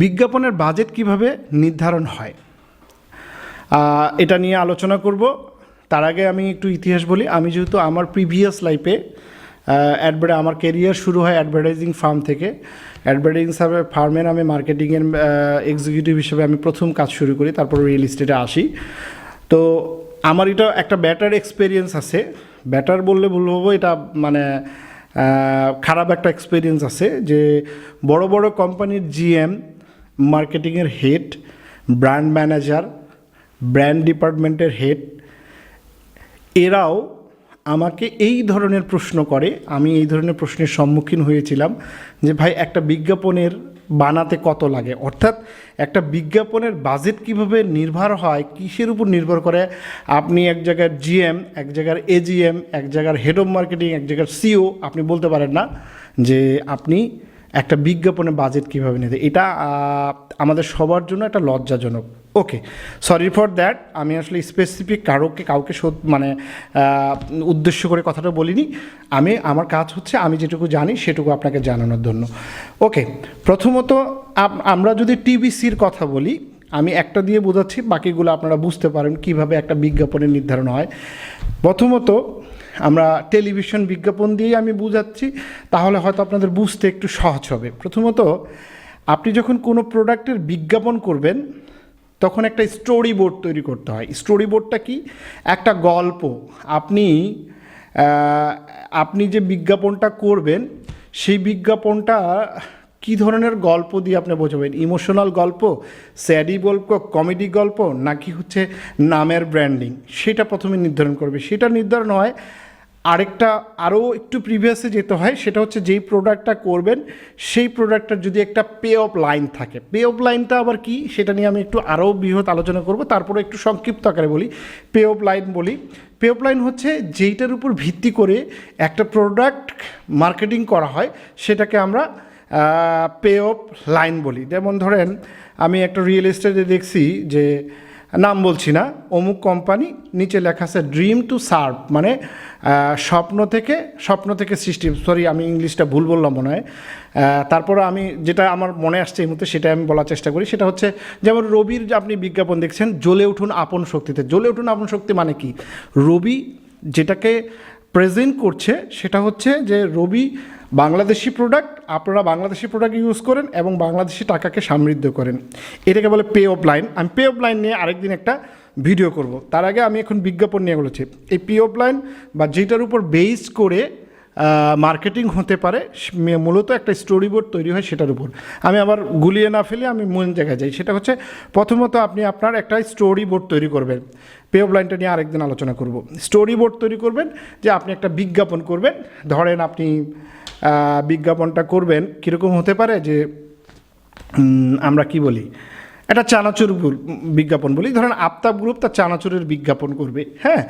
বিজ্ঞাপনের বাজেট কিভাবে নির্ধারণ হয় এটা নিয়ে আলোচনা করব। তার আগে আমি একটু ইতিহাস বলি। আমি যেহেতু আমার প্রিভিয়াস লাইফে আমার কেরিয়ার শুরু হয় অ্যাডভার্টাইজিং ফার্ম থেকে। অ্যাডভার্টাইজিং ফার্মের আমি মার্কেটিংয়ের এক্সিকিউটিভ হিসেবে আমি প্রথম কাজ শুরু করি, তারপর রিয়েল এস্টেটে আসি। তো আমার এটা একটা ব্যাটার এক্সপিরিয়েন্স আছে। ব্যাটার বললে ভুল হবো, এটা মানে খারাপ একটা এক্সপিরিয়েন্স আছে যে বড় বড় কোম্পানির জিএম, মার্কেটিংয়ের হেড, ব্র্যান্ড ম্যানেজার, ব্র্যান্ড ডিপার্টমেন্টের হেড, এরাও আমাকে এই ধরনের প্রশ্ন করে। আমি এই ধরনের প্রশ্নের সম্মুখীন হয়েছিলাম যে ভাই একটা বিজ্ঞাপনের বানাতে কত লাগে, অর্থাৎ একটা বিজ্ঞাপনের বাজেট কিভাবে নির্ভর হয়, কিসের উপর নির্ভর করে। আপনি এক জায়গার জিএম, এক জায়গার এজিএম, এক জায়গার হেড অফ মার্কেটিং, এক জায়গার সিও, আপনি বলতে পারেন না যে আপনি একটা বিজ্ঞাপনের বাজেট কীভাবে নিতে। এটা আমাদের সবার জন্য একটা লজ্জাজনক। ওকে, সরি ফর দ্যাট। আমি আসলে স্পেসিফিক কাউকে উদ্দেশ্য করে কথাটা বলিনি। আমার কাজ হচ্ছে আমি যেটুকু জানি সেটুকু আপনাকে জানানোর জন্য। ওকে, প্রথমত আমরা যদি টিভিসির কথা বলি, আমি একটা দিয়ে বোঝাচ্ছি, বাকিগুলো আপনারা বুঝতে পারেন কিভাবে একটা বিজ্ঞাপনের নির্ধারণ হয়। প্রথমত আমরা টেলিভিশন বিজ্ঞাপন দিয়েই আমি বুঝাচ্ছি, তাহলে হয়তো আপনাদের বুঝতে একটু সহজ হবে। প্রথমত আপনি যখন কোনো প্রোডাক্টের বিজ্ঞাপন করবেন তখন একটা স্টোরি বোর্ড তৈরি করতে হয়। স্টোরি বোর্ডটা কি? একটা গল্প। আপনি যে বিজ্ঞাপনটা করবেন সেই বিজ্ঞাপনটা কী ধরনের গল্প দিয়ে আপনি বোঝাবেন? ইমোশনাল গল্প, স্যাডি গল্প, কমেডি গল্প, নাকি হচ্ছে নামের ব্র্যান্ডিং, সেটা প্রথমে নির্ধারণ করবে। সেটা নির্ধারণ হয় আরও একটু প্রিভিয়াসে যেতে হয়। সেটা হচ্ছে যেই প্রোডাক্টটা করবেন সেই প্রোডাক্টটার যদি একটা পে অফ লাইন থাকে। পে অফ লাইনটা আবার কি, সেটা নিয়ে আমি একটু আরও বৃহৎ আলোচনা করব, তারপরে একটু সংক্ষিপ্ত আকারে বলি। পে অফ লাইন বলি। পে অফ লাইন হচ্ছে যেইটার উপর ভিত্তি করে একটা প্রোডাক্ট মার্কেটিং করা হয়, সেটাকে আমরা পে অফ লাইন বলি। যেমন ধরেন, আমি একটা রিয়েল এস্টেটে দেখছি যে, নাম বলছি না, অমুক কোম্পানি, নিচে লেখা আছে ড্রিম টু সার্ভ, মানে স্বপ্ন থেকে সৃষ্টি। সরি, আমি ইংলিশটা ভুল বললাম মনে হয়। তারপরে আমি যেটা আমার মনে আসছে এই মুহূর্তে সেটা আমি বলার চেষ্টা করি। সেটা হচ্ছে, যেমন রবির যে আপনি বিজ্ঞাপন দেখছেন, জ্বলে উঠুন আপন শক্তিতে। জ্বলে উঠুন আপন শক্তি মানে কি? রবি যেটাকে প্রেজেন্ট করছে সেটা হচ্ছে যে রবি বাংলাদেশি প্রোডাক্ট, আপনারা বাংলাদেশি প্রোডাক্ট ইউজ করেন এবং বাংলাদেশি টাকাকে সমৃদ্ধ করেন। এটাকে বলে পে অফ লাইন। আমি পে অফ লাইন নিয়ে আরেকদিন একটা ভিডিও করব। তার আগে আমি এখন বিজ্ঞাপন নিয়ে বলেছি। এই পে অফ লাইন বা যেটার উপর বেস করে মার্কেটিং হতে পারে, মূলত একটা স্টোরি বোর্ড তৈরি হয় সেটার উপর। আমি আবার গুলিয়ে না ফেলে আমি মূল জায়গায় যাই। সেটা হচ্ছে, প্রথমত আপনি আপনার একটা স্টোরি বোর্ড তৈরি করবেন। পে অফ লাইনটা নিয়ে আরেকদিন আলোচনা করব। স্টোরি বোর্ড তৈরি করবেন যে আপনি একটা বিজ্ঞাপন করবেন। ধরেন আপনি বিজ্ঞাপনটা করবেন কীরকম হতে পারে, যে আমরা কি বলি, একটা চানাচুর বিজ্ঞাপন বলি। ধরেন আফতাব গ্রুপ তার চানাচুরের বিজ্ঞাপন করবে। হ্যাঁ,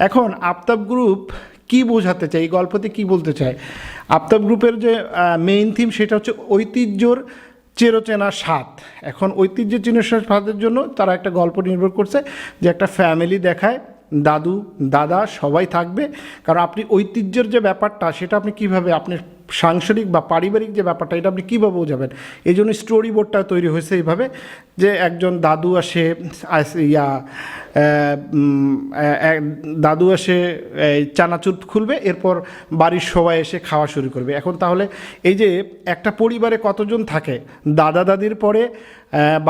এখন আফতাব গ্রুপ কী বোঝাতে চায়, এই গল্পতে কী বলতে চায়? আফতাব গ্রুপের যে মেইন থিম সেটা হচ্ছে ঐতিহ্যর চেনা স্বাদ। এখন ঐতিহ্যের চেনা স্বাদের জন্য তারা একটা গল্প নির্ভর করছে যে একটা ফ্যামিলি দেখায়, দাদু দাদা সবাই থাকবে। কারণ আপনি ঐতিহ্যের যে ব্যাপারটা সেটা আপনি কীভাবে, আপনার সাংসারিক বা পারিবারিক যে ব্যাপারটা, এটা আপনি কীভাবে বোঝাবেন? এই জন্য স্টোরি বোর্ডটা তৈরি হয়েছে এইভাবে যে একজন দাদু আসে চানাচুর খুলবে, এরপর বাড়ির সবাই এসে খাওয়া শুরু করবে। এখন তাহলে এই যে একটা পরিবারে কতজন থাকে, দাদা দাদির পরে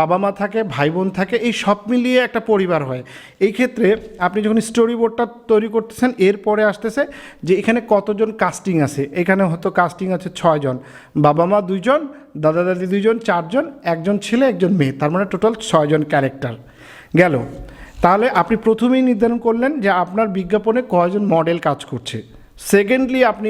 বাবা মা থাকে, ভাই বোন থাকে, এই সব মিলিয়ে একটা পরিবার হয়। এই ক্ষেত্রে আপনি যখন স্টোরি বোর্ডটা তৈরি করতেছেন, এরপরে আসতেছে যে এখানে কতজন কাস্টিং আছে। এখানে হয়তো কাস্টিং আছে 6 জন, বাবা মা 2 জন, দাদা দাদি 2 জন, 4 জন, একজন ছেলে একজন মেয়ে, তার মানে টোটাল 6 জন ক্যারেক্টার গেল। তাহলে আপনি প্রথমেই নির্ধারণ করলেন যে আপনার বিজ্ঞাপনে কয়জন মডেল কাজ করছে। সেকেন্ডলি আপনি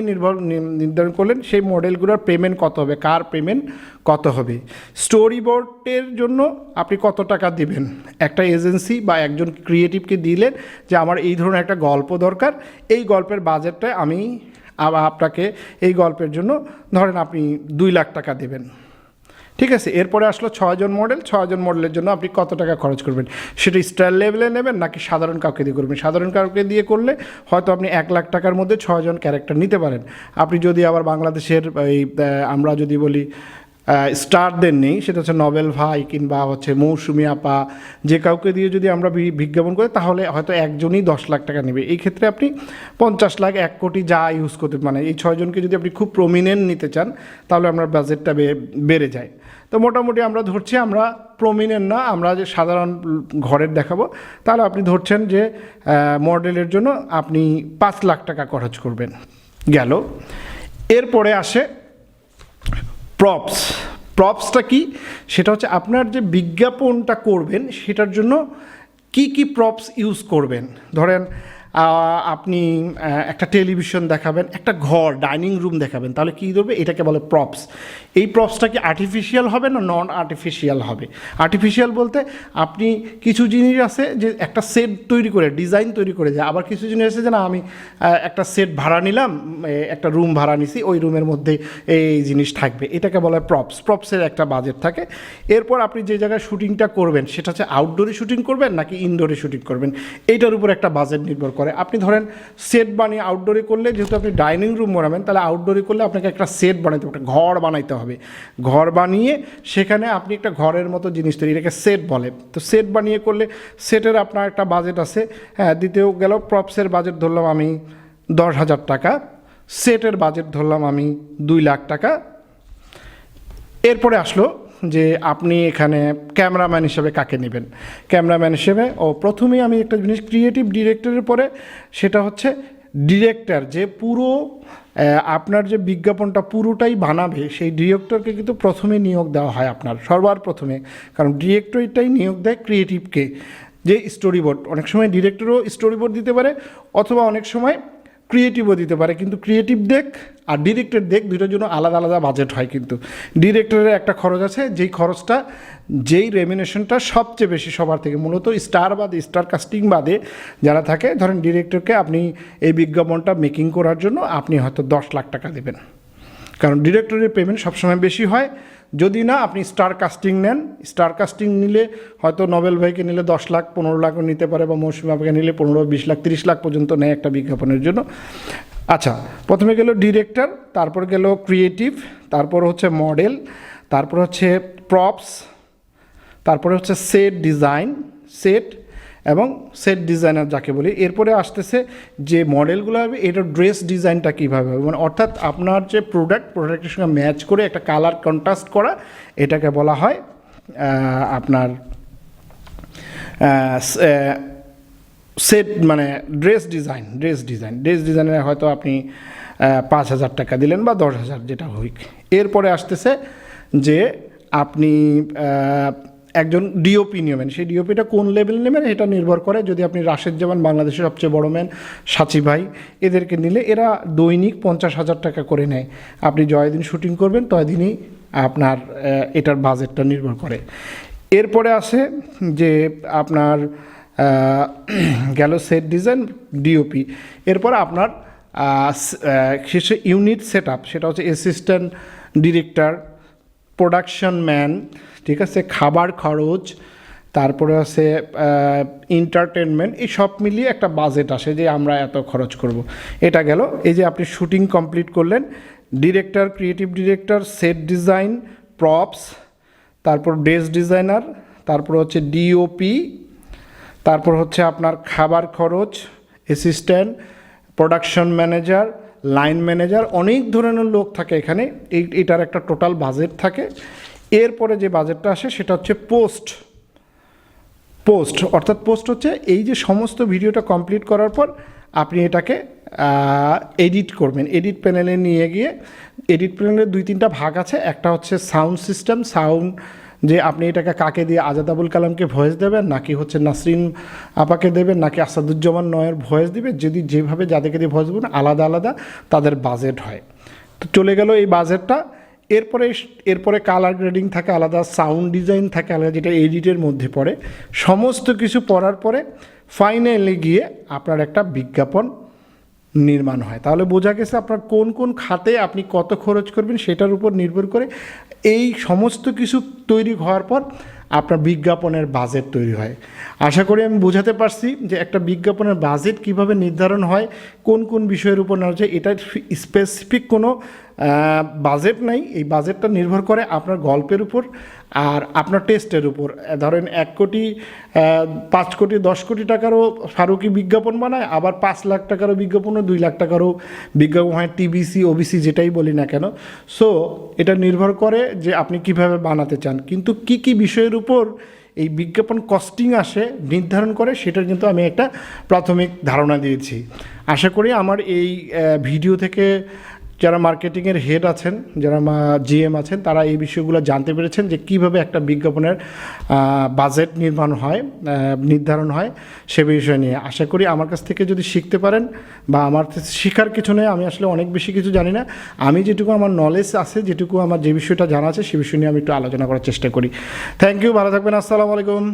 নির্ধারণ করলেন সেই মডেলগুলোর পেমেন্ট কত হবে, কার পেমেন্ট কত হবে। স্টোরি বোর্ডের জন্য আপনি কত টাকা দিবেন, একটা এজেন্সি বা একজন ক্রিয়েটিভকে দিলেন যে আমার এই ধরনের একটা গল্প দরকার, এই গল্পের বাজেটটা আমি আপনাকে এই গল্পের জন্য ধরেন আপনি 2 লাখ টাকা দেবেন। ঠিক আছে, এরপরে আসলো 6 জন মডেল। 6 জন মডেলের জন্য আপনি কত টাকা খরচ করবেন, সেটা স্টার লেভেলে নেবেন নাকি সাধারণ কাউকে দিয়ে করবেন। সাধারণ কাউকে দিয়ে করলে হয়তো আপনি 1 লাখ টাকার মধ্যে 6 জন ক্যারেক্টার নিতে পারেন। আপনি যদি আবার বাংলাদেশের আমরা যদি বলি স্টারদের নেই, সেটা হচ্ছে নবেল ভাই কিংবা হচ্ছে মৌসুমি আপা, যে কাউকে দিয়ে যদি আমরা বিজ্ঞাপন করি তাহলে হয়তো একজনই 10 লাখ টাকা নেবে। এই ক্ষেত্রে আপনি 50 লাখ 1 কোটি যা ইউজ করতে, মানে এই 6 জনকে যদি আপনি খুব প্রমিনেন্ট নিতে চান তাহলে আপনার বাজেটটা বেড়ে যায়। তো মোটামুটি আমরা ধরছি, আমরা প্রমিনেন্ট না, আমরা যে সাধারণ ঘরের দেখাবো, তাহলে আপনি ধরছেন যে মডেলের জন্য আপনি 5 লাখ টাকা খরচ করবেন গেল। এরপরে আসে প্রপসটা কি? সেটা হচ্ছে আপনার যে বিজ্ঞাপনটা করবেন সেটার জন্য কি কি প্রপস ইউজ করবেন। ধরেন আপনি একটা টেলিভিশন দেখাবেন, একটা ঘর ডাইনিং রুম দেখাবেন, তাহলে কী ধরবে? এটাকে বলে প্রপস। এই প্রপসটা কি আর্টিফিশিয়াল হবে না নন আর্টিফিশিয়াল হবে? আর্টিফিশিয়াল বলতে আপনি কিছু জিনিস আছে যে একটা সেট তৈরি করে ডিজাইন তৈরি করে যায়, আবার কিছু জিনিস আছে যে না আমি একটা সেট ভাড়া নিলাম, একটা রুম ভাড়া নিছি, ওই রুমের মধ্যে এই জিনিস থাকবে, এটাকে বলে প্রপসের একটা বাজেট থাকে। এরপর আপনি যে জায়গায় শুটিংটা করবেন সেটা হচ্ছে আউটডোরে শুটিং করবেন নাকি ইনডোরে শুটিং করবেন, এইটার উপর একটা বাজেট নির্ভর করে। আপনি ধরেন সেট বানিয়ে আউটডোরে করলে, যেহেতু আপনি ডাইনিং রুম বানাবেন, তাহলে আউটডোরে করলে আপনাকে একটা সেট বানাইতে হবে, একটা ঘর বানাইতে হবে। ঘর বানিয়ে সেখানে আপনি একটা ঘরের মতো জিনিস তৈরি, এটাকে সেট বলে। তো সেট বানিয়ে করলে সেটের আপনার একটা বাজেট আছে। হ্যাঁ, দ্বিতীয় গেল প্রপসের বাজেট ধরলাম আমি 10,000 টাকা, সেটের বাজেট ধরলাম আমি 2 লাখ টাকা। এরপরে আসলো যে আপনি এখানে ক্যামেরাম্যান হিসেবে কাকে নেবেন। ক্যামেরাম্যান হিসেবে প্রথমেই আমি একটা জিনিস, ক্রিয়েটিভ ডিরেক্টরের পরে সেটা হচ্ছে ডিরেক্টর, যে পুরো আপনার যে বিজ্ঞাপনটা পুরোটাই বানাবে সেই ডিরেক্টরকে কিন্তু প্রথমে নিয়োগ দেওয়া হয় আপনার সবার প্রথমে, কারণ ডিরেক্টরটাই নিয়োগ দেয় ক্রিয়েটিভকে। যে স্টোরি বোর্ড, অনেক সময় ডিরেক্টরও স্টোরি বোর্ড দিতে পারে অথবা অনেক সময় ক্রিয়েটিভও দিতে পারে, কিন্তু ক্রিয়েটিভ দেখ আর ডিরেক্টর দেখ দুটোর জন্য আলাদা আলাদা বাজেট হয়। কিন্তু ডিরেক্টরের একটা খরচ আছে, যেই খরচটা, যেই রেমিনেশনটা সবচেয়ে বেশি সবার থেকে, মূলত স্টার কাস্টিং বাদে যারা থাকে, ধরেন ডিরেক্টরকে আপনি এই বিজ্ঞাপনটা মেকিং করার জন্য আপনি হয়তো 10 লাখ টাকা দেবেন, কারণ ডিরেক্টরের পেমেন্ট সবসময় বেশি হয়। যদি না আপনি স্টার কাস্টিং নেন, স্টার কাস্টিং নিলে হয়তো নবেল ভাইকে নিলে 10 লাখ 15 লাখও নিতে পারে, বা মৌসুমী আপাকে নিলে 15, 20 লাখ 30 লাখ পর্যন্ত নেয় একটা বিজ্ঞাপনের জন্য। আচ্ছা, প্রথমে গেল ডিরেক্টর, তারপর গেল ক্রিয়েটিভ, তারপর হচ্ছে মডেল, তারপর হচ্ছে প্রপস, তারপরে হচ্ছে সেট এবং সেট ডিজাইনার যাকে বলি। এরপরে আসতেছে যে মডেলগুলো হবে, এটা ড্রেস ডিজাইনটা কীভাবে হবে, মানে অর্থাৎ আপনার যে প্রোডাক্টের সঙ্গে ম্যাচ করে একটা কালার কন্ট্রাস্ট করা, এটাকে বলা হয় আপনার সেট, মানে ড্রেস ডিজাইনে হয়তো আপনি 5,000 টাকা দিলেন বা 10,000, যেটা হইক। এরপরে আসতেছে যে আপনি একজন ডিওপি নেবেন, সেই ডিওপিটা কোন লেভেল নেবেন এটা নির্ভর করে। যদি আপনি রাশেদ জামান, বাংলাদেশের সবচেয়ে বড় ম্যান, সাচি ভাই, এদেরকে নিলে এরা দৈনিক 50,000 টাকা করে নেয়। আপনি যতদিন শুটিং করবেন ততদিনই আপনার এটার বাজেটটা নির্ভর করে। এরপরে আসে যে আপনার গেল সেট ডিজাইন, ডিওপি। এরপর আপনার শেষে ইউনিট সেট আপ, সেটা হচ্ছে অ্যাসিস্ট্যান্ট ডিরেক্টর, প্রোডাকশন ম্যান, ঠিক আছে, খাবার খরচ, তারপরে আছে এন্টারটেনমেন্ট, এই সব মিলিয়ে একটা বাজেট আসে যে আমরা এত খরচ করব। এটা গেল। এই যে আপনি শুটিং কমপ্লিট করলেন, director, creative director, set design, props, তারপর ড্রেস ডিজাইনার, তারপর হচ্ছে ডিওপি, তারপর হচ্ছে আপনার খাবার খরচ, assistant, production manager, line manager, অনেক ধরনের লোক থাকে এখানে। এটার একটা টোটাল বাজেট থাকে। এরপরে যে বাজেটটা আসে সেটা হচ্ছে পোস্ট, অর্থাৎ পোস্ট হচ্ছে এই যে সমস্ত ভিডিওটা কমপ্লিট করার পর আপনি এটাকে এডিট করবেন। এডিট প্যানেলে নিয়ে গিয়ে, এডিট প্যানেলের 2-3টা ভাগ আছে। একটা হচ্ছে সাউন্ড সিস্টেম, যে আপনি এটাকে কাকে দিয়ে, আজাদ আবুল কালামকে ভয়েস দেবেন নাকি হচ্ছে নাসরিন আপাকে দেবেন নাকি আসাদুজ্জামান নয়ের ভয়েস দিবে, যদি যেভাবে যাদেরকে দিয়ে ভয়েস দেবেন আলাদা আলাদা তাদের বাজেট হয়। তো চলে গেল এই বাজেটটা। এরপরে কালার গ্রেডিং থাকে আলাদা, সাউন্ড ডিজাইন থাকে আলাদা, যেটা এডিটের মধ্যে পড়ে। সমস্ত কিছু পড়ার পরে ফাইনালি গিয়ে আপনার একটা বিজ্ঞাপন নির্মাণ হয়। তাহলে বোঝা গেছে আপনার কোন কোন খাতে আপনি কত খরচ করবেন সেটার উপর নির্ভর করে এই সমস্ত কিছু তৈরি হওয়ার পর আপনার বিজ্ঞাপনের বাজেট তৈরি হয়। আশা করি আমি বোঝাতে পারছি যে একটা বিজ্ঞাপনের বাজেট কিভাবে নির্ধারণ হয়, কোন কোন বিষয়ের উপর নেওয়া যায়। এটা স্পেসিফিক কোনো বাজেট নাই, এই বাজেটটা নির্ভর করে আপনার গল্পের উপর আর আপনার টেস্টের উপর। ধরেন 1 কোটি 5 কোটি 10 কোটি টাকারও ফারুকি বিজ্ঞাপন বানায়, আবার 5 লাখ টাকারও বিজ্ঞাপনও 2 লাখ টাকারও বিজ্ঞাপন হয়, টিবিসি ওবিসি যেটাই বলি না কেন। সো এটা নির্ভর করে যে আপনি কিভাবে বানাতে চান, কিন্তু কি কি বিষয়ের উপর এই বিজ্ঞাপন কস্টিং আসে নির্ধারণ করে সেটার কিন্তু আমি একটা প্রাথমিক ধারণা দিয়েছি। আশা করি আমার এই ভিডিও থেকে যারা মার্কেটিংয়ের হেড আছেন, যারা জিএম আছেন, তারা এই বিষয়গুলো জানতে পেরেছেন যে কিভাবে একটা বিজ্ঞাপনের বাজেট নির্ধারণ হয় সে বিষয় নিয়ে। আশা করি আমার কাছ থেকে যদি শিখতে পারেন, বা আমার শেখার কিছু নেই, আমি আসলে অনেক বেশি কিছু জানি না, আমি যেটুকু আমার নলেজ আছে, যেটুকু আমার যে বিষয়টা জানা আছে সে বিষয় নিয়ে আমি একটু আলোচনা করার চেষ্টা করি। থ্যাংক ইউ, ভালো থাকবেন, আসসালামু আলাইকুম।